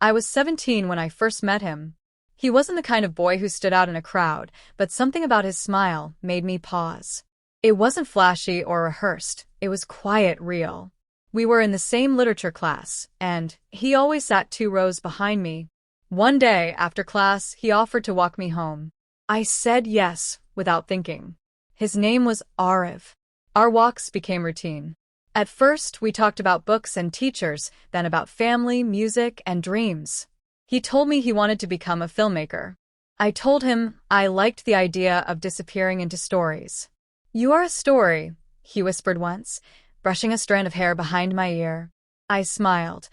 I was 17 when I first met him. He wasn't the kind of boy who stood out in a crowd, but something about his smile made me pause. It wasn't flashy or rehearsed, it was quiet, real. We were in the same literature class, and he always sat 2 rows behind me. One day, after class, he offered to walk me home. I said yes, without thinking. His name was Arv. Our walks became routine. At first, we talked about books and teachers, then about family, music, and dreams. He told me he wanted to become a filmmaker. I told him I liked the idea of disappearing into stories. "You are a story," he whispered once, brushing a strand of hair behind my ear. I smiled,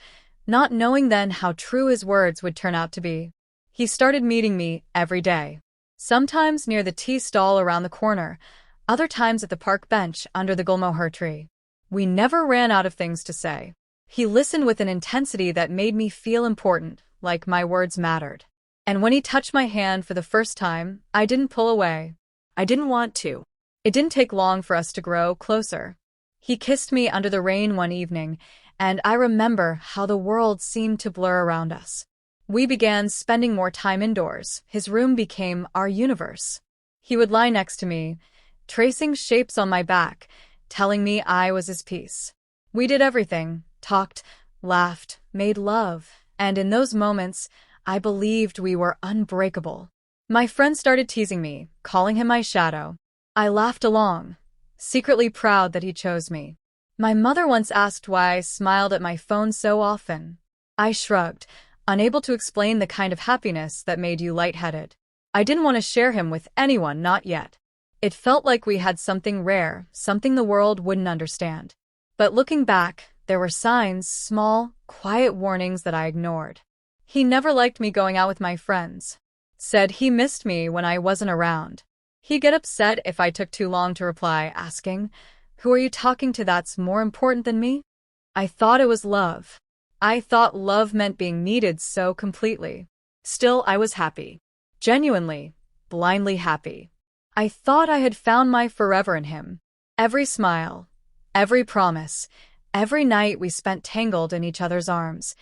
not knowing then how true his words would turn out to be. He started meeting me every day. Sometimes near the tea stall around the corner, other times at the park bench under the gulmohar tree. We never ran out of things to say. He listened with an intensity that made me feel important, like my words mattered. And when he touched my hand for the first time, I didn't pull away. I didn't want to. It didn't take long for us to grow closer. He kissed me under the rain one evening, and I remember how the world seemed to blur around us. We began spending more time indoors. His room became our universe. He would lie next to me, tracing shapes on my back, telling me I was his piece. We did everything, talked, laughed, made love, and in those moments, I believed we were unbreakable. My friends started teasing me, calling him my shadow. I laughed along, secretly proud that he chose me. My mother once asked why I smiled at my phone so often. I shrugged, unable to explain the kind of happiness that made you lightheaded. I didn't want to share him with anyone, not yet. It felt like we had something rare, something the world wouldn't understand. But looking back, there were signs, small, quiet warnings that I ignored. He never liked me going out with my friends. Said he missed me when I wasn't around. He'd get upset if I took too long to reply, asking, "Who are you talking to that's more important than me?" I thought it was love. I thought love meant being needed so completely. Still, I was happy. Genuinely, blindly happy. I thought I had found my forever in him. Every smile, every promise, every night we spent tangled in each other's arms.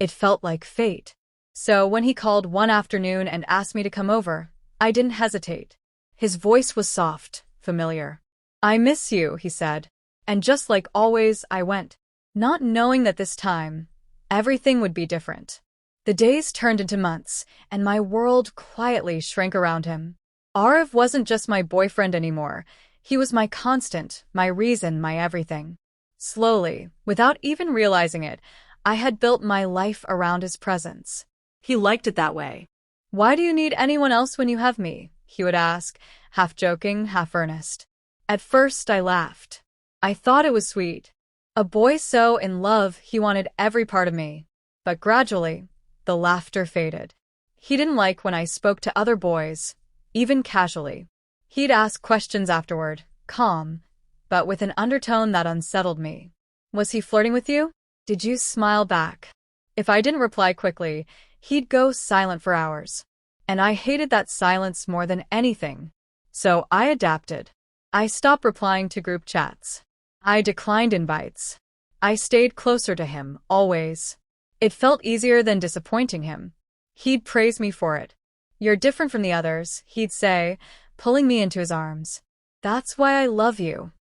It felt like fate. So when he called one afternoon and asked me to come over, I didn't hesitate. His voice was soft, familiar. "I miss you," he said. And just like always, I went, not knowing that this time, everything would be different. The days turned into months, and my world quietly shrank around him. Arv wasn't just my boyfriend anymore. He was my constant, my reason, my everything. Slowly, without even realizing it, I had built my life around his presence. He liked it that way. "Why do you need anyone else when you have me?" he would ask, half joking, half earnest. At first, I laughed. I thought it was sweet. A boy so in love, he wanted every part of me. But gradually, the laughter faded. He didn't like when I spoke to other boys, even casually. He'd ask questions afterward, calm, but with an undertone that unsettled me. "Was he flirting with you? Did you smile back?" If I didn't reply quickly, he'd go silent for hours. And I hated that silence more than anything. So I adapted. I stopped replying to group chats. I declined invites. I stayed closer to him, always. It felt easier than disappointing him. He'd praise me for it. "You're different from the others," he'd say, pulling me into his arms. "That's why I love you."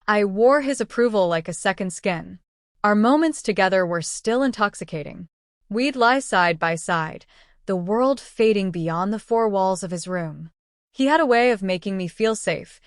I wore his approval like a second skin. Our moments together were still intoxicating. We'd lie side by side, the world fading beyond the 4 walls of his room. He had a way of making me feel safe,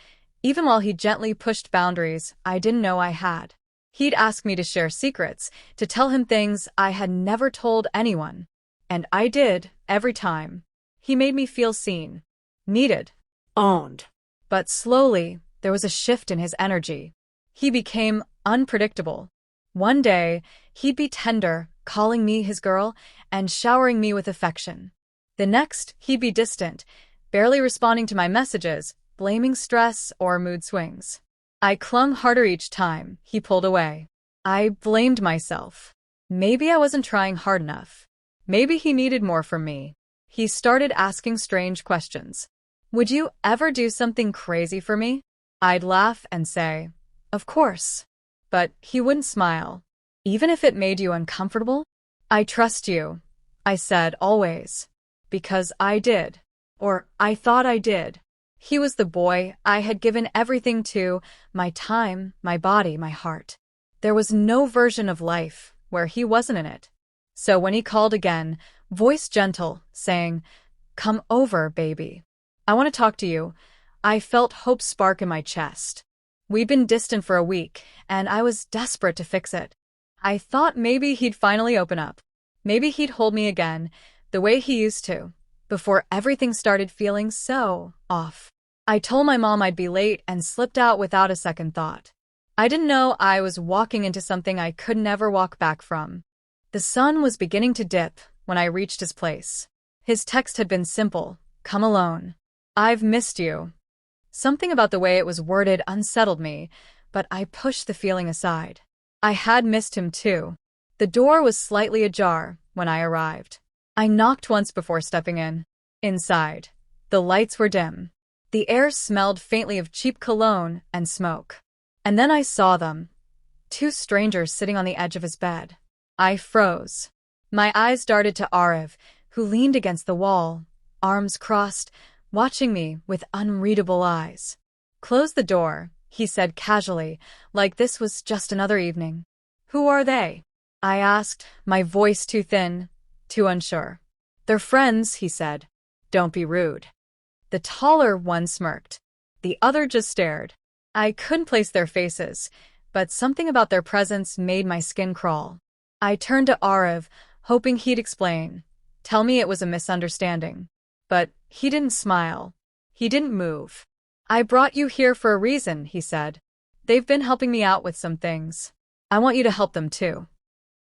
even while he gently pushed boundaries I didn't know I had. He'd ask me to share secrets, to tell him things I had never told anyone. And I did, every time. He made me feel seen, needed, owned. But slowly, there was a shift in his energy. He became unpredictable. One day, he'd be tender, calling me his girl, and showering me with affection. The next, he'd be distant, barely responding to my messages, blaming stress or mood swings. I clung harder each time he pulled away. I blamed myself. Maybe I wasn't trying hard enough. Maybe he needed more from me. He started asking strange questions. "Would you ever do something crazy for me?" I'd laugh and say, "Of course." But he wouldn't smile. "Even if it made you uncomfortable?" "I trust you. I said always. Because I did. Or I thought I did. He was the boy I had given everything to, my time, my body, my heart. There was no version of life where he wasn't in it. So when he called again, voice gentle, saying, "Come over, baby. I want to talk to you," I felt hope spark in my chest. We'd been distant for a week, and I was desperate to fix it. I thought maybe he'd finally open up. Maybe he'd hold me again, the way he used to, before everything started feeling so off. I told my mom I'd be late and slipped out without a second thought. I didn't know I was walking into something I could never walk back from. The sun was beginning to dip when I reached his place. His text had been simple, "Come alone. I've missed you." Something about the way it was worded unsettled me, but I pushed the feeling aside. I had missed him too. The door was slightly ajar when I arrived. I knocked once before stepping in. Inside, the lights were dim. The air smelled faintly of cheap cologne and smoke. And then I saw them, two strangers sitting on the edge of his bed. I froze. My eyes darted to Arv, who leaned against the wall, arms crossed, watching me with unreadable eyes. "Close the door," he said casually, like this was just another evening. "Who are they?" I asked, my voice too thin, too unsure. "They're friends," he said. "Don't be rude." The taller one smirked. The other just stared. I couldn't place their faces, but something about their presence made my skin crawl. I turned to Arv, hoping he'd explain, tell me it was a misunderstanding. But he didn't smile. He didn't move. "I brought you here for a reason," he said. "They've been helping me out with some things. I want you to help them too."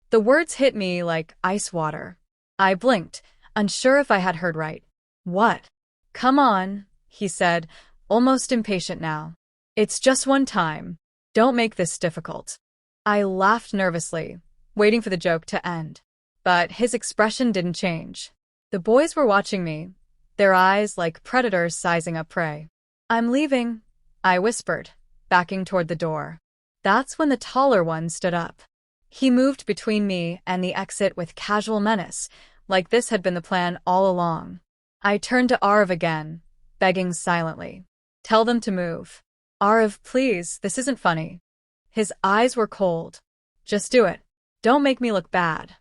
The words hit me like ice water. I blinked, unsure if I had heard right. "What?" "Come on," he said, almost impatient now. "It's just one time. Don't make this difficult." I laughed nervously, waiting for the joke to end. But his expression didn't change. The boys were watching me, their eyes like predators sizing up prey. "I'm leaving," I whispered, backing toward the door. That's when the taller one stood up. He moved between me and the exit with casual menace, like this had been the plan all along. I turned to Arv again, begging silently. "Tell them to move. Arv, please, this isn't funny." His eyes were cold. "Just do it. Don't make me look bad."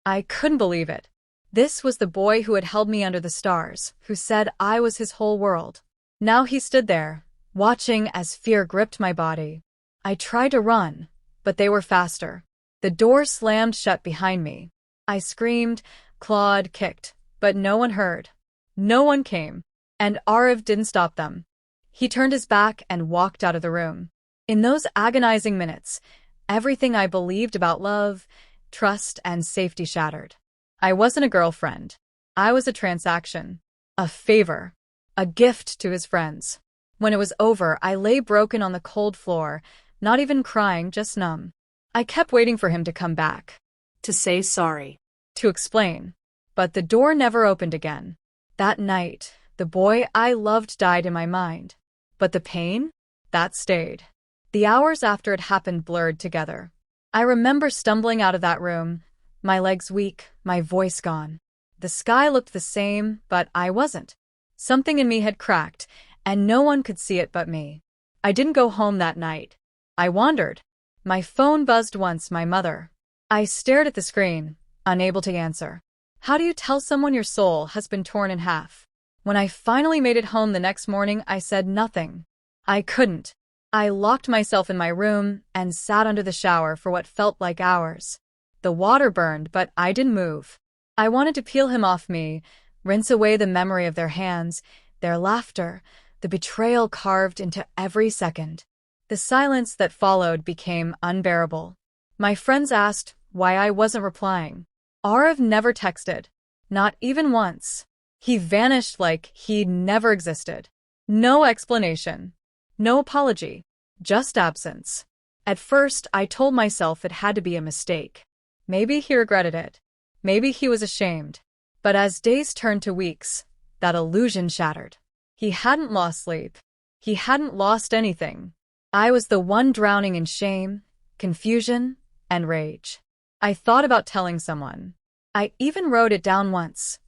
I couldn't believe it. This was the boy who had held me under the stars, who said I was his whole world. Now he stood there, watching as fear gripped my body. I tried to run, but they were faster. The door slammed shut behind me. I screamed, clawed, kicked, but no one heard. No one came. And Arv didn't stop them. He turned his back and walked out of the room. In those agonizing minutes, everything I believed about love, trust, and safety shattered. I wasn't a girlfriend. I was a transaction. A favor. A gift to his friends. When it was over, I lay broken on the cold floor, not even crying, just numb. I kept waiting for him to come back. To say sorry. To explain. But the door never opened again. That night, the boy I loved died in my mind. But the pain? That stayed. The hours after it happened blurred together. I remember stumbling out of that room, my legs weak, my voice gone. The sky looked the same, but I wasn't. Something in me had cracked, and no one could see it but me. I didn't go home that night. I wandered. My phone buzzed once, my mother. I stared at the screen, unable to answer. How do you tell someone your soul has been torn in half? When I finally made it home the next morning, I said nothing. I couldn't. I locked myself in my room and sat under the shower for what felt like hours. The water burned, but I didn't move. I wanted to peel him off me, rinse away the memory of their hands, their laughter, the betrayal carved into every second. The silence that followed became unbearable. My friends asked why I wasn't replying. Arv never texted. Not even once. He vanished like he'd never existed. No explanation. No apology. Just absence. At first, I told myself it had to be a mistake. Maybe he regretted it. Maybe he was ashamed. But as days turned to weeks, that illusion shattered. He hadn't lost sleep. He hadn't lost anything. I was the one drowning in shame, confusion, and rage. I thought about telling someone. I even wrote it down once.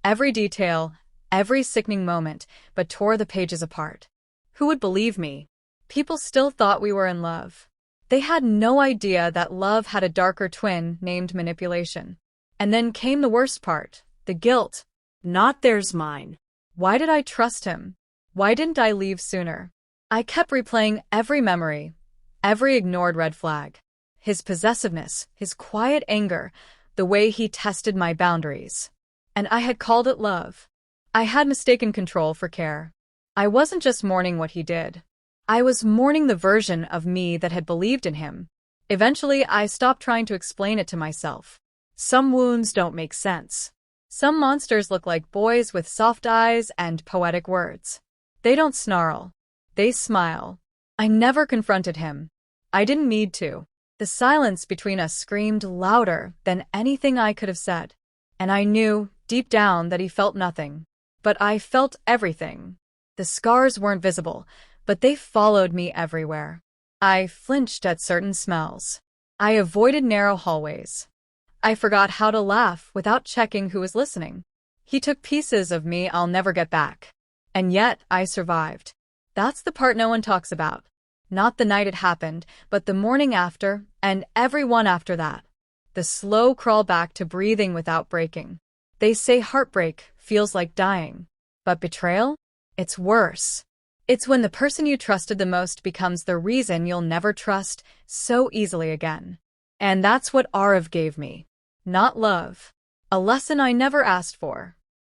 Every detail, every sickening moment, but tore the pages apart. Who would believe me? People still thought we were in love. They had no idea that love had a darker twin named manipulation. And then came the worst part, the guilt. Not theirs, mine. Why did I trust him? Why didn't I leave sooner? I kept replaying every memory, every ignored red flag. His possessiveness, his quiet anger, the way he tested my boundaries. And I had called it love. I had mistaken control for care. I wasn't just mourning what he did. I was mourning the version of me that had believed in him. Eventually, I stopped trying to explain it to myself. Some wounds don't make sense. Some monsters look like boys with soft eyes and poetic words. They don't snarl. They smile. I never confronted him. I didn't need to. The silence between us screamed louder than anything I could have said. And I knew, deep down, that he felt nothing. But I felt everything. The scars weren't visible, but they followed me everywhere. I flinched at certain smells. I avoided narrow hallways. I forgot how to laugh without checking who was listening. He took pieces of me I'll never get back. And yet, I survived. That's the part no one talks about. Not the night it happened, but the morning after, and every one after that. The slow crawl back to breathing without breaking. They say heartbreak feels like dying. But betrayal? It's worse. It's when the person you trusted the most becomes the reason you'll never trust so easily again. And that's what Arv gave me. Not love. A lesson I never asked for.